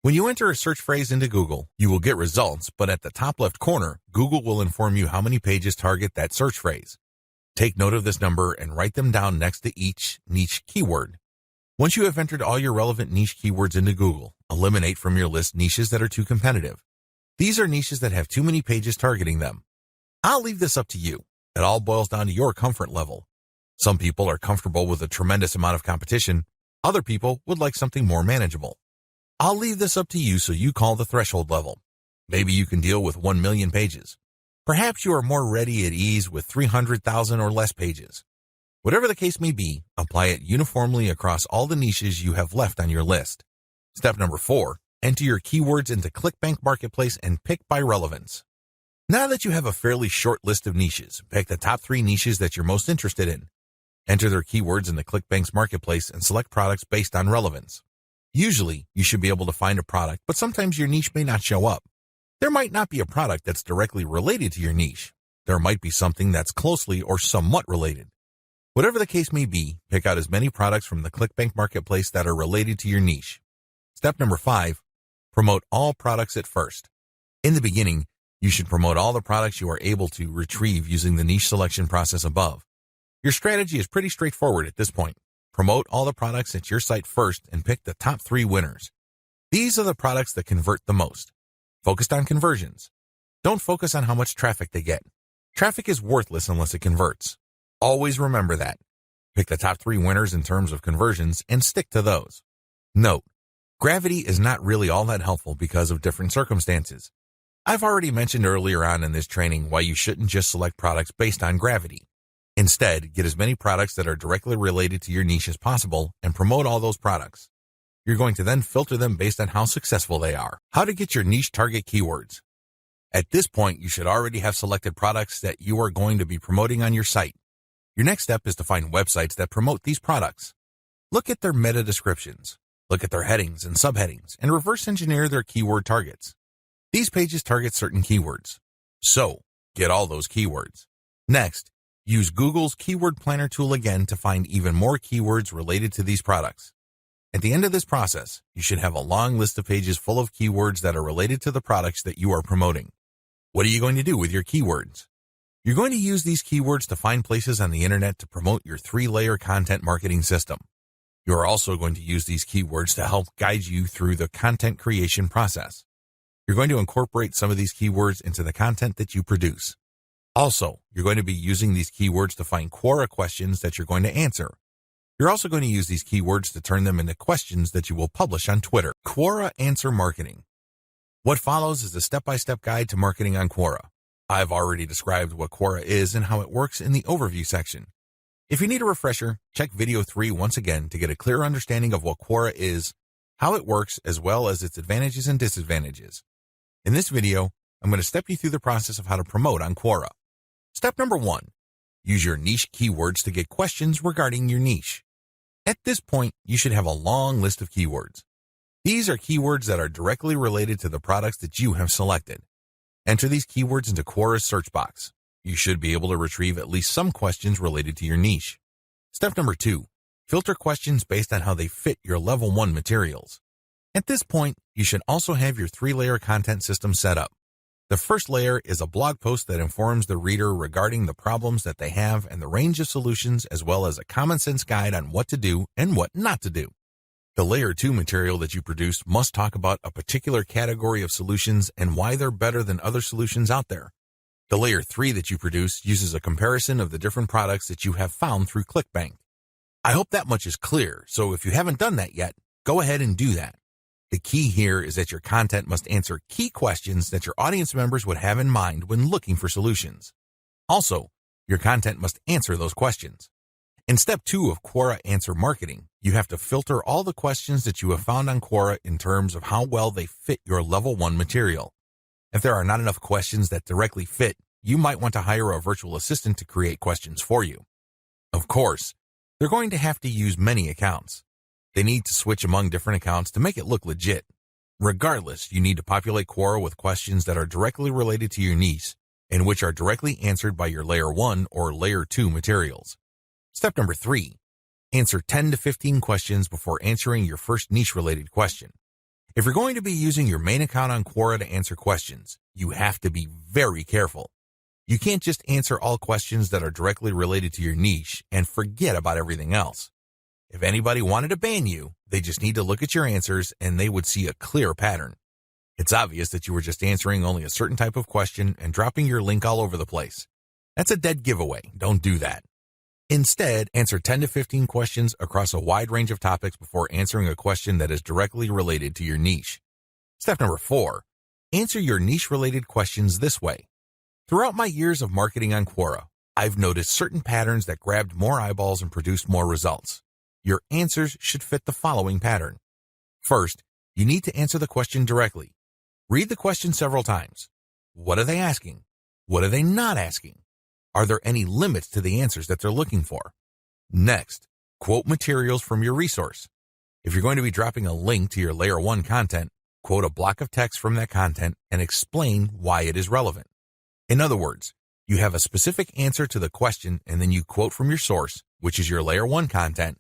When you enter a search phrase into Google, you will get results, but at the top left corner, Google will inform you how many pages target that search phrase. Take note of this number and write them down next to each niche keyword. Once you have entered all your relevant niche keywords into Google, eliminate from your list niches that are too competitive. These are niches that have too many pages targeting them. I'll leave this up to you. It all boils down to your comfort level. Some people are comfortable with a tremendous amount of competition. Other people would like something more manageable. I'll leave this up to you so you call the threshold level. Maybe you can deal with 1 million pages. Perhaps you are more ready at ease with 300,000 or less pages. Whatever the case may be, apply it uniformly across all the niches you have left on your list. Step number 4, enter your keywords into ClickBank Marketplace and pick by relevance. Now that you have a fairly short list of niches, pick the top 3 niches that you're most interested in. Enter their keywords in the ClickBank's Marketplace and select products based on relevance. Usually, you should be able to find a product, but sometimes your niche may not show up. There might not be a product that's directly related to your niche. There might be something that's closely or somewhat related. Whatever the case may be, pick out as many products from the ClickBank Marketplace that are related to your niche. Step number 5, promote all products at first. In the beginning, you should promote all the products you are able to retrieve using the niche selection process above. Your strategy is pretty straightforward at this point. Promote all the products at your site first and pick the top 3 winners. These are the products that convert the most. Focused on conversions. Don't focus on how much traffic they get. Traffic is worthless unless it converts. Always remember that. Pick the top 3 winners in terms of conversions and stick to those. Note, gravity is not really all that helpful because of different circumstances. I've already mentioned earlier on in this training why you shouldn't just select products based on gravity. Instead, get as many products that are directly related to your niche as possible and promote all those products. You're going to then filter them based on how successful they are. How to get your niche target keywords. At this point, you should already have selected products that you are going to be promoting on your site. Your next step is to find websites that promote these products. Look at their meta descriptions. Look at their headings and subheadings and reverse engineer their keyword targets. These pages target certain keywords. So, get all those keywords. Next, use Google's Keyword Planner tool again to find even more keywords related to these products. At the end of this process, you should have a long list of pages full of keywords that are related to the products that you are promoting. What are you going to do with your keywords? You're going to use these keywords to find places on the internet to promote your 3-layer content marketing system. You are also going to use these keywords to help guide you through the content creation process. You're going to incorporate some of these keywords into the content that you produce. Also, you're going to be using these keywords to find Quora questions that you're going to answer. You're also going to use these keywords to turn them into questions that you will publish on Twitter. Quora Answer Marketing. What follows is a step-by-step guide to marketing on Quora. I've already described what Quora is and how it works in the overview section. If you need a refresher, check video 3 once again to get a clear understanding of what Quora is, how it works, as well as its advantages and disadvantages. In this video, I'm going to step you through the process of how to promote on Quora. Step number 1. Use your niche keywords to get questions regarding your niche. At this point, you should have a long list of keywords. These are keywords that are directly related to the products that you have selected. Enter these keywords into Quora's search box. You should be able to retrieve at least some questions related to your niche. Step number 2. Filter questions based on how they fit your level 1 materials. At this point, you should also have your 3-layer content system set up. The first layer is a blog post that informs the reader regarding the problems that they have and the range of solutions, as well as a common sense guide on what to do and what not to do. The layer 2 material that you produce must talk about a particular category of solutions and why they're better than other solutions out there. The layer 3 that you produce uses a comparison of the different products that you have found through ClickBank. I hope that much is clear, so if you haven't done that yet, go ahead and do that. The key here is that your content must answer key questions that your audience members would have in mind when looking for solutions. Also, your content must answer those questions. In step 2 of Quora Answer Marketing, you have to filter all the questions that you have found on Quora in terms of how well they fit your level 1 material. If there are not enough questions that directly fit, you might want to hire a virtual assistant to create questions for you. Of course, they're going to have to use many accounts. They need to switch among different accounts to make it look legit. Regardless, you need to populate Quora with questions that are directly related to your niche and which are directly answered by your layer 1 or layer 2 materials. Step number 3. Answer 10 to 15 questions before answering your first niche-related question. If you're going to be using your main account on Quora to answer questions, you have to be very careful. You can't just answer all questions that are directly related to your niche and forget about everything else. If anybody wanted to ban you, they just need to look at your answers and they would see a clear pattern. It's obvious that you were just answering only a certain type of question and dropping your link all over the place. That's a dead giveaway. Don't do that. Instead, answer 10 to 15 questions across a wide range of topics before answering a question that is directly related to your niche. Step number 4. Answer your niche-related questions this way. Throughout my years of marketing on Quora, I've noticed certain patterns that grabbed more eyeballs and produced more results. Your answers should fit the following pattern. First, you need to answer the question directly. Read the question several times. What are they asking? What are they not asking? Are there any limits to the answers that they're looking for? Next, quote materials from your resource. If you're going to be dropping a link to your layer 1 content, quote a block of text from that content and explain why it is relevant. In other words, you have a specific answer to the question and then you quote from your source, which is your layer 1 content,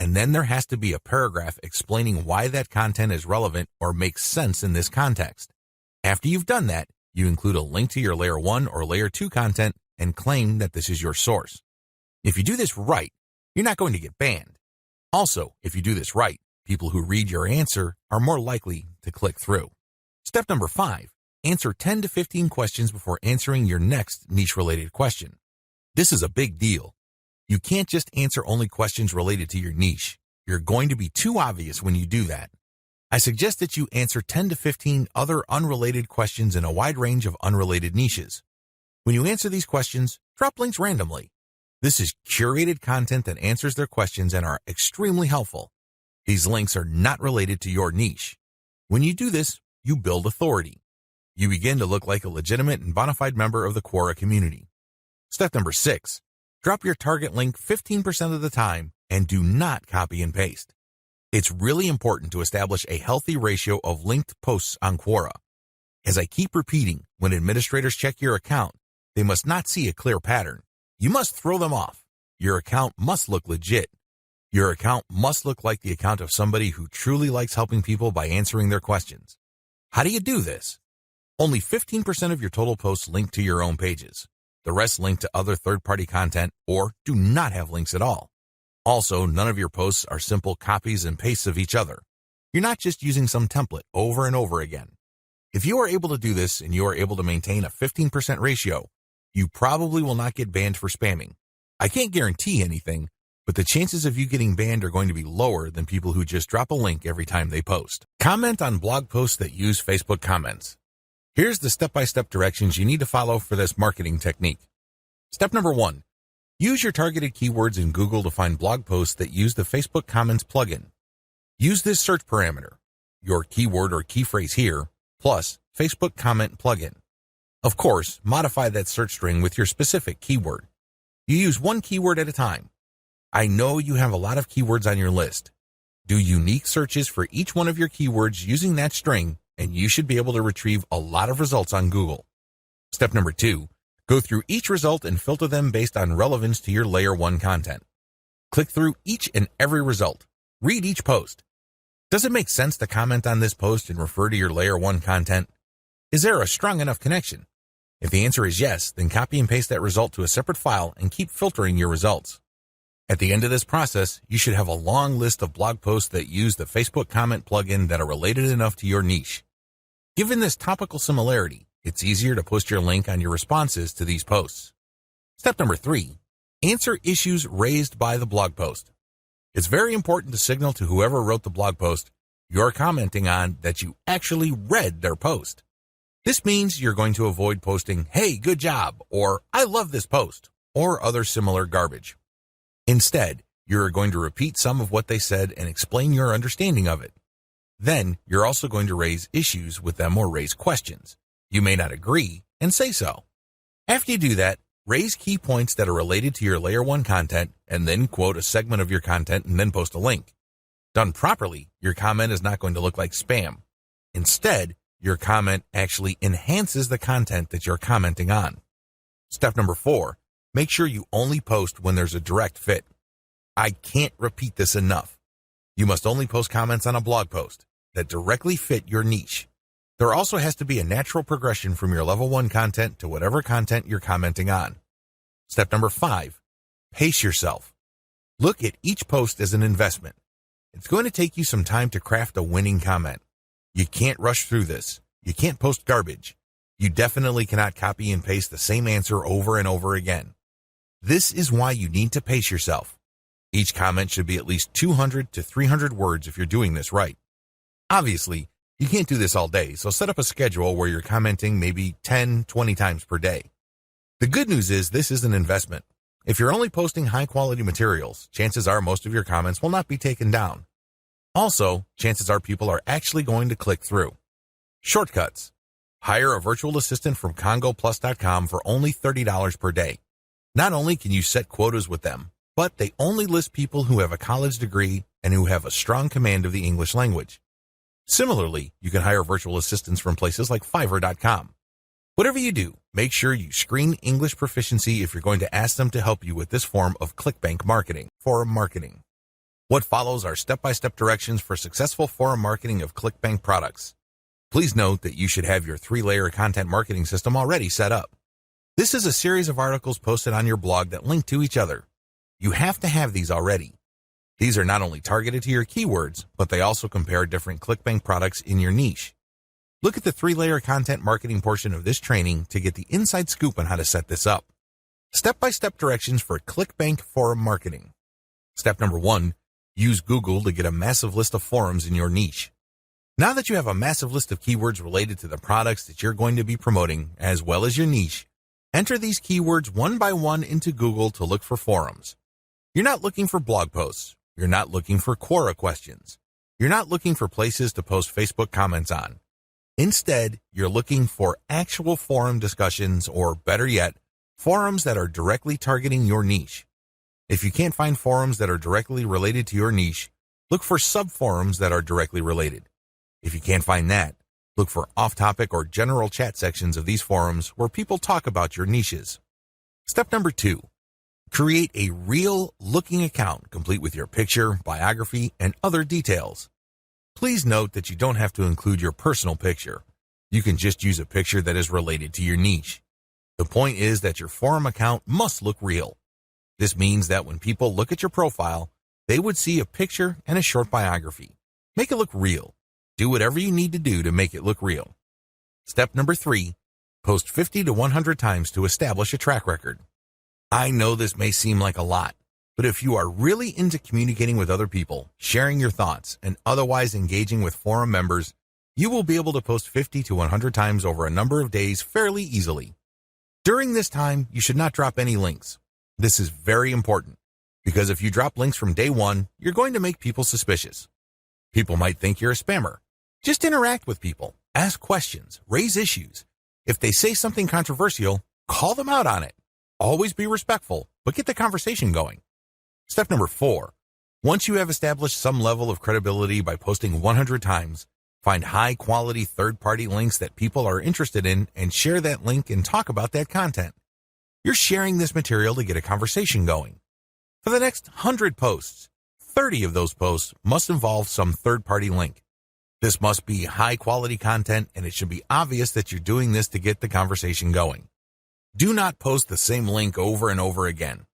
and then there has to be a paragraph explaining why that content is relevant or makes sense in this context. After you've done that, you include a link to your layer 1 or layer 2 content and claim that this is your source. If you do this right, you're not going to get banned. Also, if you do this right, people who read your answer are more likely to click through. Step number 5. Answer 10 to 15 questions before answering your next niche-related question. This is a big deal. You can't just answer only questions related to your niche. You're going to be too obvious when you do that. I suggest that you answer 10 to 15 other unrelated questions in a wide range of unrelated niches. When you answer these questions, drop links randomly. This is curated content that answers their questions and are extremely helpful. These links are not related to your niche. When you do this, you build authority. You begin to look like a legitimate and bona fide member of the Quora community. Step number 6, drop your target link 15% of the time and do not copy and paste. It's really important to establish a healthy ratio of linked posts on Quora. As I keep repeating, when administrators check your account, they must not see a clear pattern. You must throw them off. Your account must look legit. Your account must look like the account of somebody who truly likes helping people by answering their questions. How do you do this? Only 15% of your total posts link to your own pages. The rest link to other third-party content or do not have links at all. Also, none of your posts are simple copies and pastes of each other. You're not just using some template over and over again. If you are able to do this and you are able to maintain a 15% ratio, you probably will not get banned for spamming. I can't guarantee anything, but the chances of you getting banned are going to be lower than people who just drop a link every time they post. Comment on blog posts that use Facebook comments. Here's the step-by-step directions you need to follow for this marketing technique. Step number 1. Use your targeted keywords in Google to find blog posts that use the Facebook Comments plugin. Use this search parameter, your keyword or key phrase here, plus Facebook Comment plugin. Of course, modify that search string with your specific keyword. You use one keyword at a time. I know you have a lot of keywords on your list. Do unique searches for each one of your keywords using that string, and you should be able to retrieve a lot of results on Google. Step number 2, go through each result and filter them based on relevance to your Layer 1 content. Click through each and every result. Read each post. Does it make sense to comment on this post and refer to your Layer 1 content? Is there a strong enough connection? If the answer is yes, then copy and paste that result to a separate file and keep filtering your results. At the end of this process, you should have a long list of blog posts that use the Facebook Comment plugin that are related enough to your niche. Given this topical similarity, it's easier to post your link on your responses to these posts. Step number 3, answer issues raised by the blog post. It's very important to signal to whoever wrote the blog post you're commenting on that you actually read their post. This means you're going to avoid posting, "Hey, good job," or "I love this post," or other similar garbage. Instead, you're going to repeat some of what they said and explain your understanding of it. Then, you're also going to raise issues with them or raise questions. You may not agree, and say so. After you do that, raise key points that are related to your Layer 1 content, and then quote a segment of your content and then post a link. Done properly, your comment is not going to look like spam. Instead, your comment actually enhances the content that you're commenting on. Step number 4, make sure you only post when there's a direct fit. I can't repeat this enough. You must only post comments on a blog post that directly fit your niche. There also has to be a natural progression from your level 1 content to whatever content you're commenting on. Step number 5, pace yourself. Look at each post as an investment. It's going to take you some time to craft a winning comment. You can't rush through this. You can't post garbage. You definitely cannot copy and paste the same answer over and over again. This is why you need to pace yourself. Each comment should be at least 200 to 300 words if you're doing this right. Obviously, you can't do this all day, so set up a schedule where you're commenting maybe 10, 20 times per day. The good news is this is an investment. If you're only posting high-quality materials, chances are most of your comments will not be taken down. Also, chances are people are actually going to click through. Shortcuts. Hire a virtual assistant from CongoPlus.com for only $30 per day. Not only can you set quotas with them, but they only list people who have a college degree and who have a strong command of the English language. Similarly, you can hire virtual assistants from places like Fiverr.com. Whatever you do, make sure you screen English proficiency if you're going to ask them to help you with this form of clickbank marketing, forum marketing. What follows are step-by-step directions for successful forum marketing of clickbank products. Please note that you should have your 3-layer content marketing system already set up. This is a series of articles posted on your blog that link to each other. You have to have these already. These are not only targeted to your keywords, but they also compare different clickbank products in your niche. Look at the 3-layer content marketing portion of this training to get the inside scoop on how to set this up. Step-by-step directions for ClickBank forum marketing. Step number 1, use Google to get a massive list of forums in your niche. Now that you have a massive list of keywords related to the products that you're going to be promoting, as well as your niche, enter these keywords one by one into Google to look for forums. You're not looking for blog posts. You're not looking for Quora questions. You're not looking for places to post Facebook comments on. Instead, you're looking for actual forum discussions, or better yet, forums that are directly targeting your niche. If you can't find forums that are directly related to your niche, look for sub-forums that are directly related. If you can't find that, look for off-topic or general chat sections of these forums where people talk about your niches. Step number 2, create a real-looking account complete with your picture, biography, and other details. Please note that you don't have to include your personal picture. You can just use a picture that is related to your niche. The point is that your forum account must look real. This means that when people look at your profile, they would see a picture and a short biography. Make it look real. Do whatever you need to do to make it look real. Step number 3, post 50 to 100 times to establish a track record. I know this may seem like a lot, but if you are really into communicating with other people, sharing your thoughts, and otherwise engaging with forum members, you will be able to post 50 to 100 times over a number of days fairly easily. During this time, you should not drop any links. This is very important, because if you drop links from day 1, you're going to make people suspicious. People might think you're a spammer. Just interact with people, ask questions, raise issues. If they say something controversial, call them out on it. Always be respectful, but get the conversation going. Step number 4, once you have established some level of credibility by posting 100 times, find high-quality third-party links that people are interested in and share that link and talk about that content. You're sharing this material to get a conversation going. For the next 100 posts, 30 of those posts must involve some third-party link. This must be high-quality content, and it should be obvious that you're doing this to get the conversation going. Do not post the same link over and over again.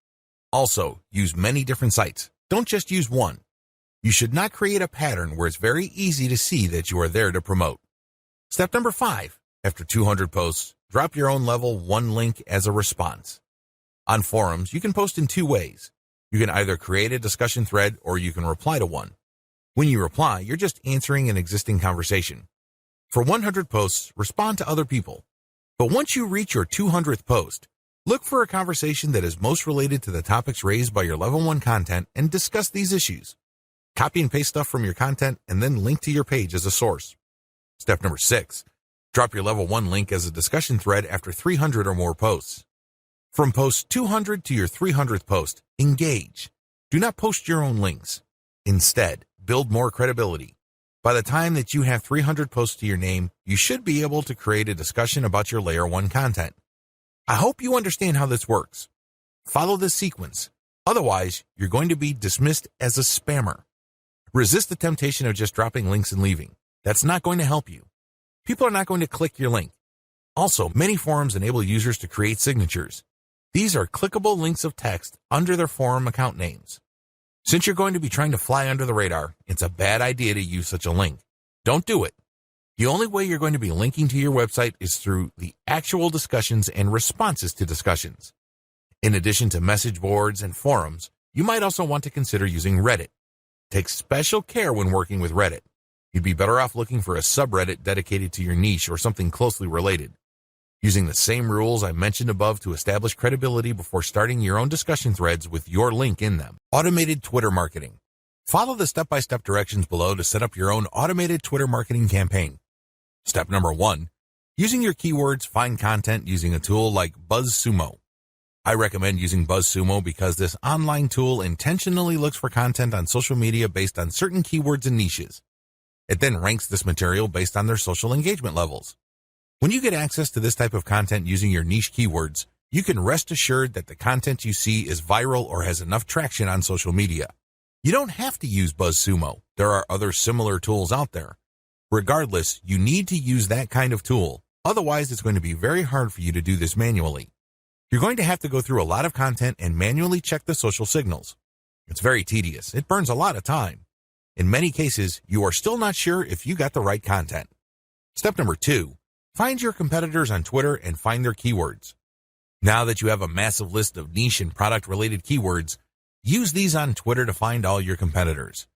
Also, use many different sites. Don't just use one. You should not create a pattern where it's very easy to see that you are there to promote. Step number 5, after 200 posts, drop your own level 1 link as a response. On forums, you can post in 2 ways. You can either create a discussion thread or you can reply to one. When you reply, you're just answering an existing conversation. For 100 posts, respond to other people. But once you reach your 200th post, look for a conversation that is most related to the topics raised by your level 1 content and discuss these issues. Copy and paste stuff from your content and then link to your page as a source. Step number 6, drop your level 1 link as a discussion thread after 300 or more posts. From post 200 to your 300th post, engage. Do not post your own links. Instead, build more credibility. By the time that you have 300 posts to your name, you should be able to create a discussion about your layer 1 content. I hope you understand how this works. Follow this sequence. Otherwise, you're going to be dismissed as a spammer. Resist the temptation of just dropping links and leaving. That's not going to help you. People are not going to click your link. Also, many forums enable users to create signatures. These are clickable links of text under their forum account names. Since you're going to be trying to fly under the radar, it's a bad idea to use such a link. Don't do it. The only way you're going to be linking to your website is through the actual discussions and responses to discussions. In addition to message boards and forums, you might also want to consider using Reddit. Take special care when working with Reddit. You'd be better off looking for a subreddit dedicated to your niche or something closely related. Using the same rules I mentioned above to establish credibility before starting your own discussion threads with your link in them. Automated Twitter marketing. Follow the step-by-step directions below to set up your own automated Twitter marketing campaign. Step number 1, using your keywords, find content using a tool like BuzzSumo. I recommend using BuzzSumo because this online tool intentionally looks for content on social media based on certain keywords and niches. It then ranks this material based on their social engagement levels. When you get access to this type of content using your niche keywords, you can rest assured that the content you see is viral or has enough traction on social media. You don't have to use BuzzSumo. There are other similar tools out there. Regardless, you need to use that kind of tool. Otherwise, it's going to be very hard for you to do this manually. You're going to have to go through a lot of content and manually check the social signals. It's very tedious. It burns a lot of time. In many cases, you are still not sure if you got the right content. Step number 2, find your competitors on Twitter and find their keywords. Now that you have a massive list of niche and product-related keywords, use these on Twitter to find all your competitors.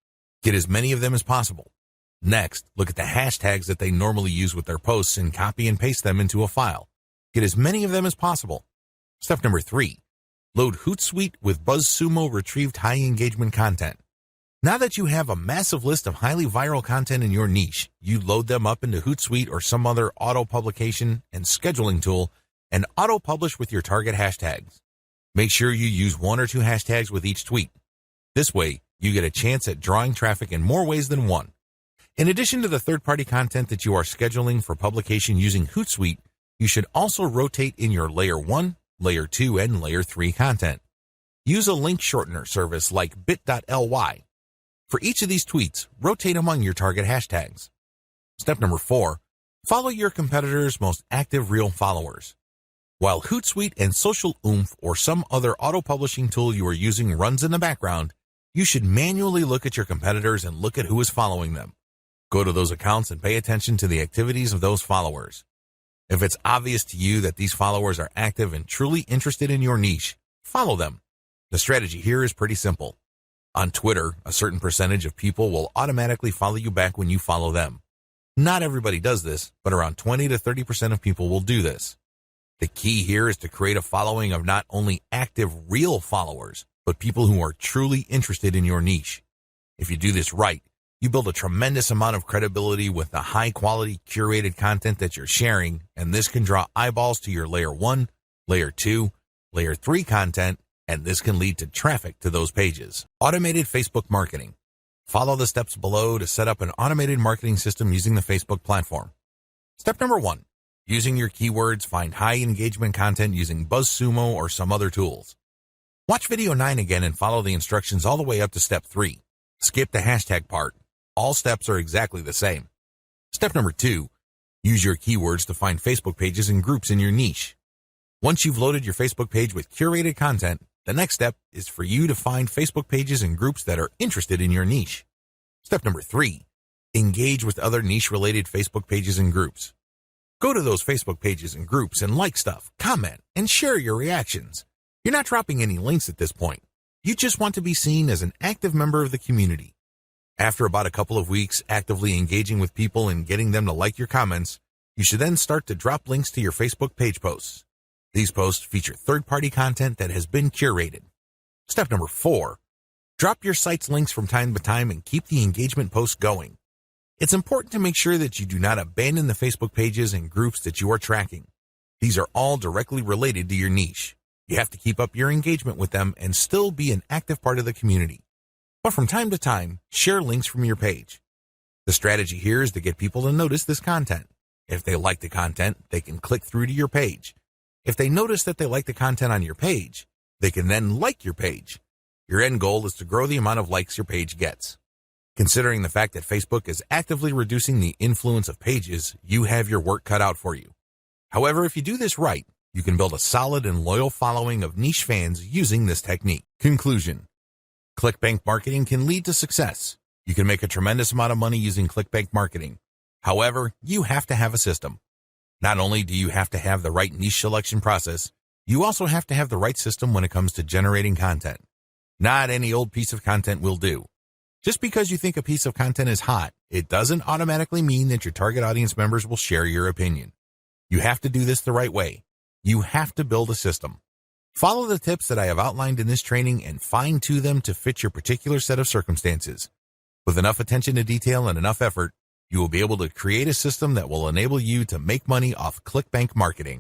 Get as many of them as possible. Next, look at the hashtags that they normally use with their posts and copy and paste them into a file. Get as many of them as possible. Step number 3, load Hootsuite with BuzzSumo retrieved high engagement content. Now that you have a massive list of highly viral content in your niche, you load them up into Hootsuite or some other auto-publication and scheduling tool and auto-publish with your target hashtags. Make sure you use 1 or 2 hashtags with each tweet. This way, you get a chance at drawing traffic in more ways than one. In addition to the third-party content that you are scheduling for publication using Hootsuite, you should also rotate in your Layer 1, Layer 2, and Layer 3 content. Use a link shortener service like bit.ly. For each of these tweets, rotate among your target hashtags. Step number 4, follow your competitors' most active real followers. While Hootsuite and Social Oomph or some other auto-publishing tool you are using runs in the background, you should manually look at your competitors and look at who is following them. Go to those accounts and pay attention to the activities of those followers. If it's obvious to you that these followers are active and truly interested in your niche, follow them. The strategy here is pretty simple. On Twitter, a certain percentage of people will automatically follow you back when you follow them. Not everybody does this, but around 20 to 30% of people will do this. The key here is to create a following of not only active real followers, but people who are truly interested in your niche. If you do this right, you build a tremendous amount of credibility with the high-quality curated content that you're sharing, and this can draw eyeballs to your Layer 1, Layer 2, Layer 3 content, and this can lead to traffic to those pages. Automated Facebook marketing. Follow the steps below to set up an automated marketing system using the Facebook platform. Step number 1, using your keywords, find high engagement content using BuzzSumo or some other tools. Watch video 9 again and follow the instructions all the way up to step 3. Skip the hashtag part. All steps are exactly the same. Step number 2, use your keywords to find Facebook pages and groups in your niche. Once you've loaded your Facebook page with curated content, the next step is for you to find Facebook pages and groups that are interested in your niche. Step number 3, engage with other niche-related Facebook pages and groups. Go to those Facebook pages and groups and like stuff, comment, and share your reactions. You're not dropping any links at this point. You just want to be seen as an active member of the community. After about a couple of weeks actively engaging with people and getting them to like your comments, you should then start to drop links to your Facebook page posts. These posts feature third-party content that has been curated. Step number 4, drop your site's links from time to time and keep the engagement posts going. It's important to make sure that you do not abandon the Facebook pages and groups that you are tracking. These are all directly related to your niche. You have to keep up your engagement with them and still be an active part of the community. But from time to time, share links from your page. The strategy here is to get people to notice this content. If they like the content, they can click through to your page. If they notice that they like the content on your page, they can then like your page. Your end goal is to grow the amount of likes your page gets. Considering the fact that Facebook is actively reducing the influence of pages, you have your work cut out for you. However, if you do this right, you can build a solid and loyal following of niche fans using this technique. Conclusion. ClickBank marketing can lead to success. You can make a tremendous amount of money using ClickBank marketing. However, you have to have a system. Not only do you have to have the right niche selection process, you also have to have the right system when it comes to generating content. Not any old piece of content will do. Just because you think a piece of content is hot, it doesn't automatically mean that your target audience members will share your opinion. You have to do this the right way. You have to build a system. Follow the tips that I have outlined in this training and fine-tune them to fit your particular set of circumstances. With enough attention to detail and enough effort, you will be able to create a system that will enable you to make money off ClickBank marketing.